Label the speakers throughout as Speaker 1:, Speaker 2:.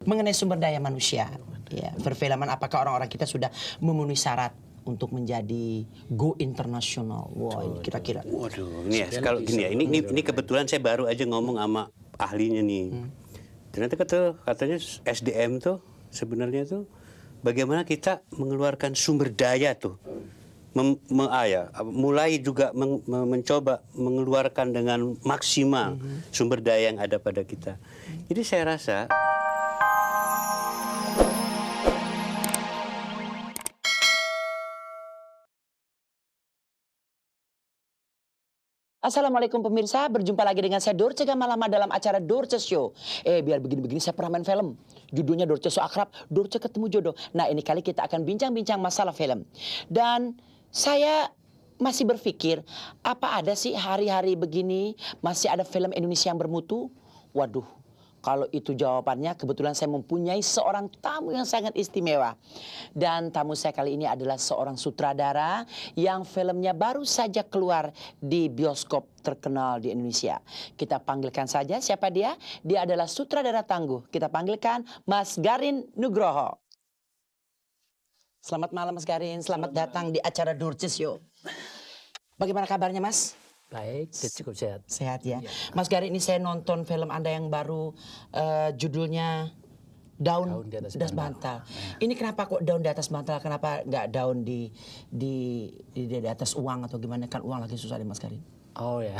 Speaker 1: mengenai sumber daya manusia. Ya, perfilman apakah orang-orang kita sudah memenuhi syarat untuk menjadi go internasional? Wah, ini kira-kira.
Speaker 2: Waduh, ini ya, kalau gini ya, ini kebetulan saya baru aja ngomong sama ahlinya nih. Ternyata katanya SDM tuh sebenarnya tuh bagaimana kita mengeluarkan sumber daya tuh. Mulai juga mencoba mengeluarkan dengan maksimal sumber daya yang ada pada kita. Jadi saya rasa
Speaker 1: Assalamualaikum pemirsa, berjumpa lagi dengan saya Dorce Gamalama dalam acara Dorce Show. Biar begini-begini saya pernah main film. Judulnya Dorce So Akrab, Dorce Ketemu Jodoh. Nah, ini kali kita akan bincang-bincang masalah film. Dan saya masih berpikir, apa ada sih hari-hari begini masih ada film Indonesia yang bermutu? Waduh, kalau itu jawabannya, kebetulan saya mempunyai seorang tamu yang sangat istimewa. Dan tamu saya kali ini adalah seorang sutradara yang filmnya baru saja keluar di bioskop terkenal di Indonesia. Kita panggilkan saja siapa dia? Dia adalah sutradara tangguh. Kita panggilkan Mas Garin Nugroho. Selamat malam Mas Garin, selamat datang di acara Dorce Show. Bagaimana kabarnya Mas?
Speaker 3: Baik, cukup sehat.
Speaker 1: Sehat ya. Mas Garin, ini saya nonton film Anda yang baru, judulnya Daun di atas bantal. Ini kenapa kok daun di atas bantal? Kenapa nggak daun di atas uang atau gimana? Kan uang lagi susah nih Mas Garin.
Speaker 3: Oh ya,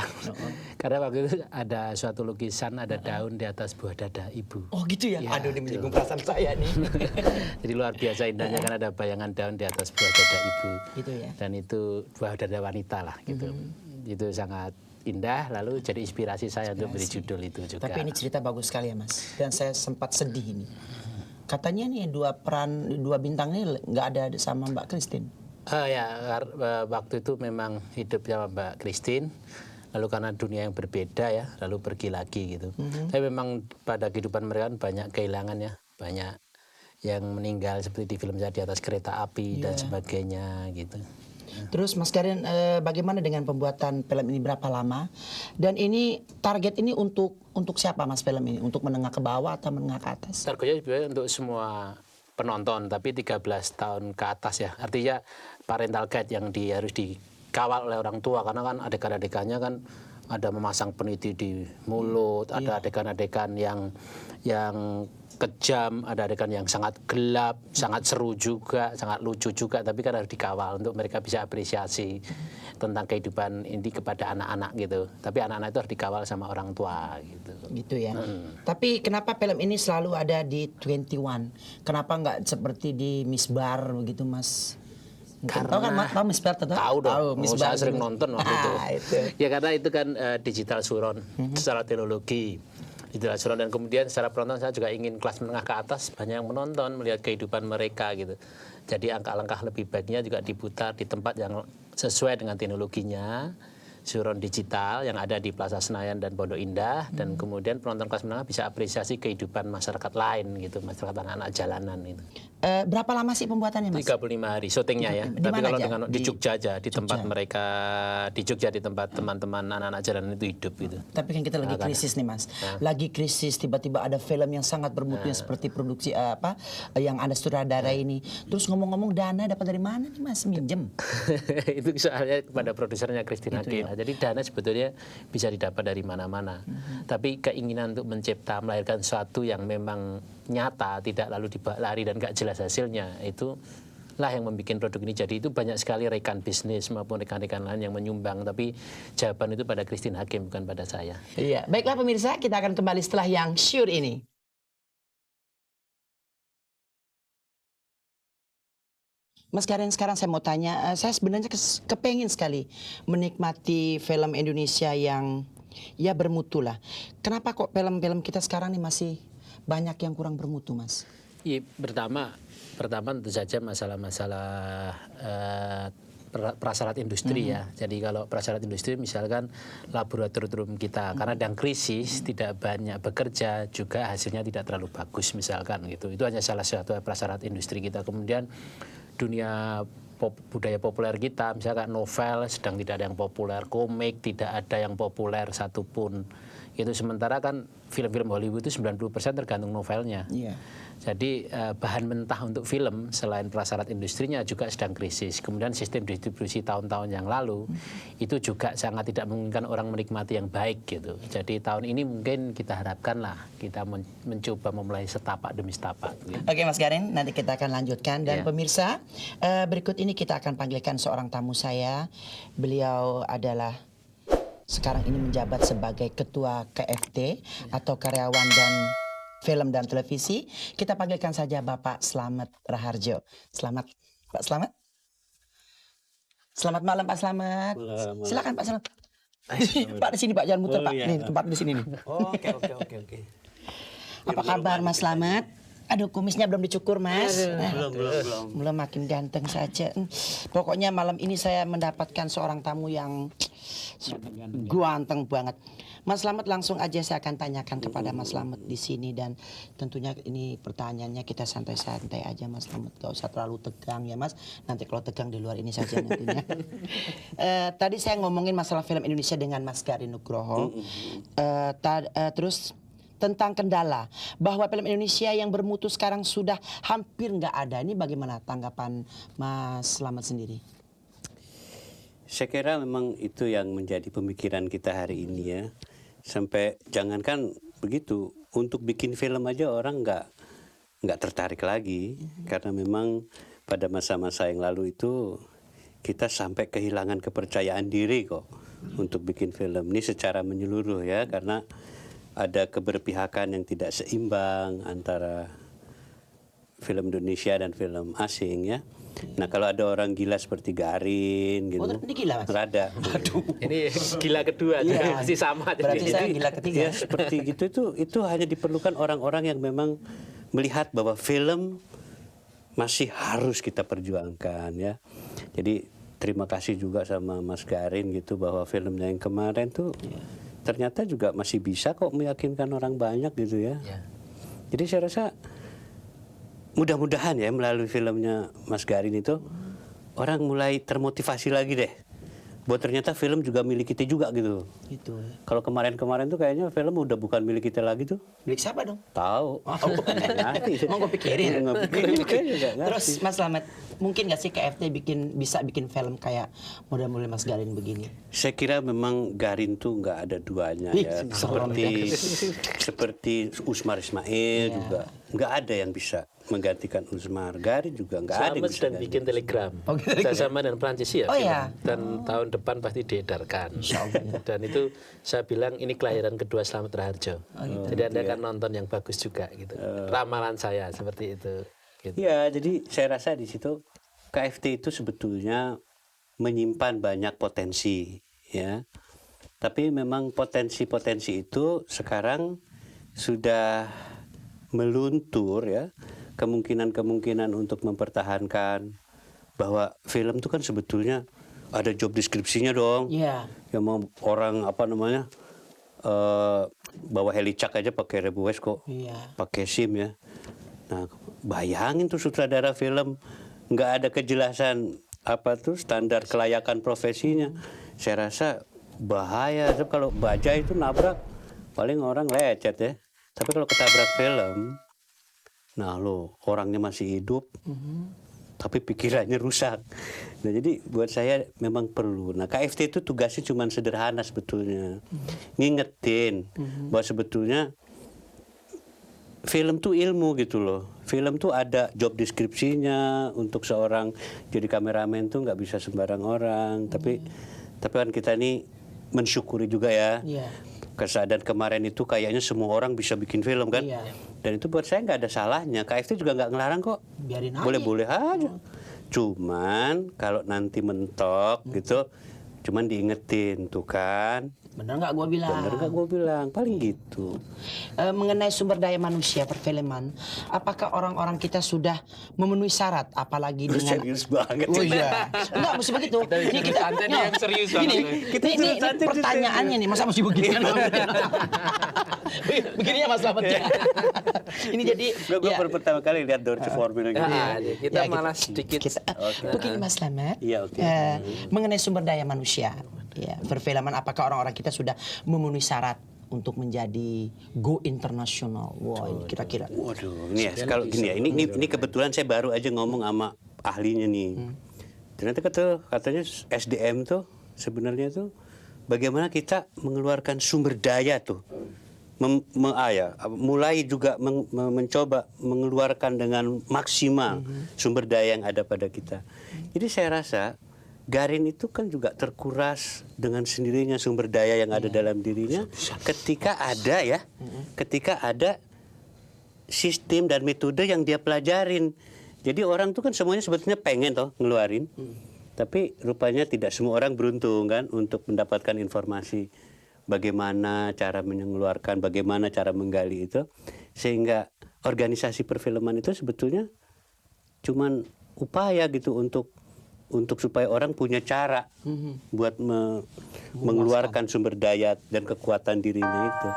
Speaker 3: karena waktu itu ada suatu lukisan, ada daun di atas buah dada ibu.
Speaker 1: Oh gitu ya?
Speaker 3: Ya,
Speaker 1: Aduh, ini menyinggung perasaan saya nih.
Speaker 3: Jadi luar biasa indahnya, kan ada bayangan daun di atas buah dada ibu.
Speaker 1: Gitu ya?
Speaker 3: Dan itu buah dada wanita lah gitu. Itu sangat indah, lalu jadi inspirasi saya untuk beri judul itu juga.
Speaker 1: Tapi ini cerita bagus sekali ya Mas. Dan saya sempat sedih ini. Katanya nih dua bintang ini nggak ada sama Mbak Christine.
Speaker 3: Waktu itu memang hidup sama Mbak Christine, lalu karena dunia yang berbeda ya, lalu pergi lagi gitu. Tapi memang pada kehidupan mereka kan banyak kehilangan ya, banyak yang meninggal seperti di film saya Di Atas Kereta Api dan sebagainya gitu.
Speaker 1: Terus Mas Garin, bagaimana dengan pembuatan film ini, berapa lama? Dan ini target ini untuk siapa Mas film ini? Untuk menengah ke bawah atau menengah ke atas?
Speaker 3: Targetnya sebenarnya untuk semua penonton, tapi 13 tahun ke atas ya. Artinya parental guide yang harus dikawal oleh orang tua, karena kan adegan-adegannya kan ada memasang peniti di mulut, ada adegan-adegan yang kejam, ada adegan yang sangat gelap, sangat seru juga, sangat lucu juga, tapi kan harus dikawal untuk mereka bisa apresiasi tentang kehidupan ini kepada anak-anak gitu. Tapi anak-anak itu harus dikawal sama orang tua gitu.
Speaker 1: Gitu ya. Tapi kenapa film ini selalu ada di 21? Kenapa nggak seperti di Misbar begitu Mas? Tahu kan Miss Bar?
Speaker 3: Tahu dong. Saya sering nonton waktu itu. Ya karena itu kan digital surround secara teknologi. Digital surround, dan kemudian secara penonton saya juga ingin kelas menengah ke atas banyak yang menonton, melihat kehidupan mereka gitu. Jadi alangkah lebih baiknya juga diputar di tempat yang sesuai dengan teknologinya, surround digital yang ada di Plaza Senayan dan Pondok Indah, dan kemudian penonton kelas menengah bisa apresiasi kehidupan masyarakat lain gitu, masyarakat anak-anak jalanan itu.
Speaker 1: Berapa lama sih pembuatannya Mas?
Speaker 3: 35 hari syutingnya ya. Tapi kalau dengan di Jogja aja, di tempat mereka, di Jogja, di tempat teman-teman anak-anak jalanan itu hidup gitu.
Speaker 1: Tapi kan kita lagi krisis nih Mas. Lagi krisis, tiba-tiba ada film yang sangat bermutu seperti produksi yang Anda sutradara ini. Terus ngomong-ngomong dana dapat dari mana nih Mas? Minjem?
Speaker 3: Itu soalnya kepada produsernya Christine Hakim. Jadi dana sebetulnya bisa didapat dari mana-mana. Tapi keinginan untuk mencipta, melahirkan sesuatu yang memang nyata, tidak lalu lari dan gak jelas hasilnya, itulah yang membuat produk ini jadi. Itu banyak sekali rekan bisnis maupun rekan-rekan lain yang menyumbang, tapi jawaban itu pada Christine Hakim, bukan pada saya.
Speaker 1: Iya, baiklah pemirsa, kita akan kembali setelah yang sure ini. Mas Garin, sekarang saya mau tanya, saya sebenarnya kepengen sekali menikmati film Indonesia yang ya bermutu lah. Kenapa kok film-film kita sekarang nih masih banyak yang kurang bermutu, Mas?
Speaker 3: Ya, pertama tentu saja masalah-masalah prasyarat industri ya. Jadi kalau prasyarat industri misalkan laboratorium kita karena sedang krisis, tidak banyak bekerja, juga hasilnya tidak terlalu bagus misalkan gitu. Itu hanya salah satu prasyarat industri kita. Kemudian dunia budaya populer kita, misalkan novel sedang tidak ada yang populer, komik tidak ada yang populer satupun. Itu sementara kan film-film Hollywood itu 90% tergantung novelnya.
Speaker 1: Iya.
Speaker 3: Jadi bahan mentah untuk film selain prasyarat industrinya juga sedang krisis. Kemudian sistem distribusi tahun-tahun yang lalu itu juga sangat tidak memungkinkan orang menikmati yang baik gitu. Jadi tahun ini mungkin kita harapkanlah kita mencoba memulai setapak demi setapak. Gitu.
Speaker 1: Oke Mas Garin, nanti kita akan lanjutkan. Dan
Speaker 3: Ya.
Speaker 1: pemirsa, berikut ini kita akan panggilkan seorang tamu saya. Beliau adalah sekarang ini menjabat sebagai Ketua KFT atau Karyawan dan Film dan Televisi. Kita panggilkan saja Bapak Slamet Raharjo. Selamat, Pak Slamet. Selamat malam Pak Slamet. Silakan Pak Slamet. Pak di sini Pak, jangan muter Pak. Nih tempat di sini nih.
Speaker 2: Oke.
Speaker 1: Apa kabar Mas Slamet? Aduh, kumisnya belum dicukur, Mas.
Speaker 2: Belum.
Speaker 1: Belum, makin ganteng saja. Pokoknya malam ini saya mendapatkan seorang tamu yang ganteng banget. Mas Slamet, langsung aja saya akan tanyakan kepada Mas Slamet di sini, dan tentunya ini pertanyaannya kita santai-santai aja Mas Slamet. Gak usah terlalu tegang ya Mas. Nanti kalau tegang di luar ini saja nantinya. Tadi saya ngomongin masalah film Indonesia dengan Mas Garin Nugroho. Terus tentang kendala bahwa film Indonesia yang bermutu sekarang sudah hampir nggak ada. Ini bagaimana tanggapan Mas Slamet sendiri?
Speaker 2: Saya kira memang itu yang menjadi pemikiran kita hari ini ya. Sampai jangankan begitu, untuk bikin film aja orang nggak tertarik lagi, karena memang pada masa-masa yang lalu itu kita sampai kehilangan kepercayaan diri kok untuk bikin film ini secara menyeluruh ya, karena ada keberpihakan yang tidak seimbang antara film Indonesia dan film asing ya. Nah kalau ada orang gila seperti Garin gitu,
Speaker 1: ini gila Mas?
Speaker 2: rada.
Speaker 3: Ini gila kedua,
Speaker 1: Iya.
Speaker 3: masih sama.
Speaker 1: Berarti saya gila ketiga.
Speaker 2: Ya seperti gitu itu hanya diperlukan orang-orang yang memang melihat bahwa film masih harus kita perjuangkan ya. Jadi terima kasih juga sama Mas Garin gitu, bahwa filmnya yang kemarin tuh ternyata juga masih bisa kok meyakinkan orang banyak gitu ya. Jadi saya rasa mudah-mudahan ya melalui filmnya Mas Garin itu orang mulai termotivasi lagi deh, bahwa ternyata film juga milik kita juga gitu.
Speaker 1: Gitu.
Speaker 2: Kalau kemarin-kemarin tuh kayaknya film udah bukan milik kita lagi tuh.
Speaker 1: Milik siapa dong?
Speaker 2: Tahu. Nggak ngerti.
Speaker 1: Mau gue pikirin.
Speaker 2: Nggak pikirin juga, nggak ngerti.
Speaker 1: Terus Mas Slamet, mungkin nggak sih KFT bisa bikin film kayak model-model Mas Garin begini?
Speaker 2: Saya kira memang Garin tuh nggak ada duanya ya. Seperti Usmar Ismail juga nggak ada yang bisa menggantikan Usmar. Garin juga nggak ada yang
Speaker 3: Slamet
Speaker 2: bisa
Speaker 3: sedang bikin telegram. Sama dengan Prancis ya.
Speaker 1: Oh,
Speaker 3: film.
Speaker 1: iya.
Speaker 3: Dan tahun depan pasti diedarkan. Dan itu saya bilang ini kelahiran kedua Slamet Raharjo. Jadi Anda akan nonton yang bagus juga gitu. Ramalan saya seperti itu. Gitu.
Speaker 2: Ya, jadi saya rasa di situ KFT itu sebetulnya menyimpan banyak potensi ya. Tapi memang potensi-potensi itu sekarang sudah meluntur ya. Kemungkinan-kemungkinan untuk mempertahankan bahwa film itu kan sebetulnya ada job deskripsinya dong.
Speaker 1: Iya.
Speaker 2: Yang mau orang apa namanya bawa helicak aja pakai Rebuwes kok, pakai SIM ya. Nah bayangin tuh sutradara film nggak ada kejelasan apa tuh standar kelayakan profesinya. Saya rasa bahaya. Sebab kalau baja itu nabrak paling orang lecet ya. Tapi kalau ketabrak film, nah lo orangnya masih hidup, tapi pikirannya rusak. Nah jadi buat saya memang perlu. Nah KFT itu tugasnya cuma sederhana sebetulnya, ngingetin bahwa sebetulnya film tuh ilmu gitu loh. Film tuh ada job deskripsinya, untuk seorang jadi kameramen tuh nggak bisa sembarang orang. Tapi kan kita ini mensyukuri juga ya. Keadaan kemarin itu kayaknya semua orang bisa bikin film kan. Dan itu buat saya nggak ada salahnya. KFT juga nggak ngelarang kok.
Speaker 1: Biarin aja.
Speaker 2: Boleh-boleh aja. Cuman kalau nanti mentok gitu, cuman diingetin tuh kan.
Speaker 1: Bener nggak gue bilang?
Speaker 2: Bener nggak gue bilang? Paling gitu.
Speaker 1: Mengenai sumber daya manusia perfilman, apakah orang-orang kita sudah memenuhi syarat? Apalagi
Speaker 2: Lu
Speaker 1: dengan
Speaker 2: serius banget.
Speaker 1: Oh iya. Enggak, mesti begitu. Ini kita
Speaker 3: santai nih yang serius banget.
Speaker 1: ini pertanyaannya nih, masa mesti begitu kan? Begini ya Mas Slamet ya. Ini jadi
Speaker 2: Gue baru pertama kali lihat Dorce formula gini.
Speaker 3: Kita
Speaker 1: Ya,
Speaker 3: malah sedikit
Speaker 1: begini Mas Slamet.
Speaker 2: Iya, oke.
Speaker 1: Mengenai sumber daya manusia. Ya, perfilman apakah orang-orang kita sudah memenuhi syarat untuk menjadi go internasional? Wah, ini kira-kira.
Speaker 2: Waduh, ini ya kalau gini ya, ini kebetulan saya baru aja ngomong sama ahlinya nih. Ternyata katanya SDM tuh sebenarnya tuh bagaimana kita mengeluarkan sumber daya tuh. Mulai juga mencoba mengeluarkan dengan maksimal sumber daya yang ada pada kita. Jadi saya rasa Garin itu kan juga terkuras dengan sendirinya sumber daya yang ada dalam dirinya ketika ada sistem dan metode yang dia pelajarin. Jadi orang tuh kan semuanya sebetulnya pengen toh ngeluarin, tapi rupanya tidak semua orang beruntung kan untuk mendapatkan informasi bagaimana cara mengeluarkan, bagaimana cara menggali itu, sehingga organisasi perfilman itu sebetulnya cuman upaya gitu untuk supaya orang punya cara buat mengeluarkan sumber daya dan kekuatan dirinya itu.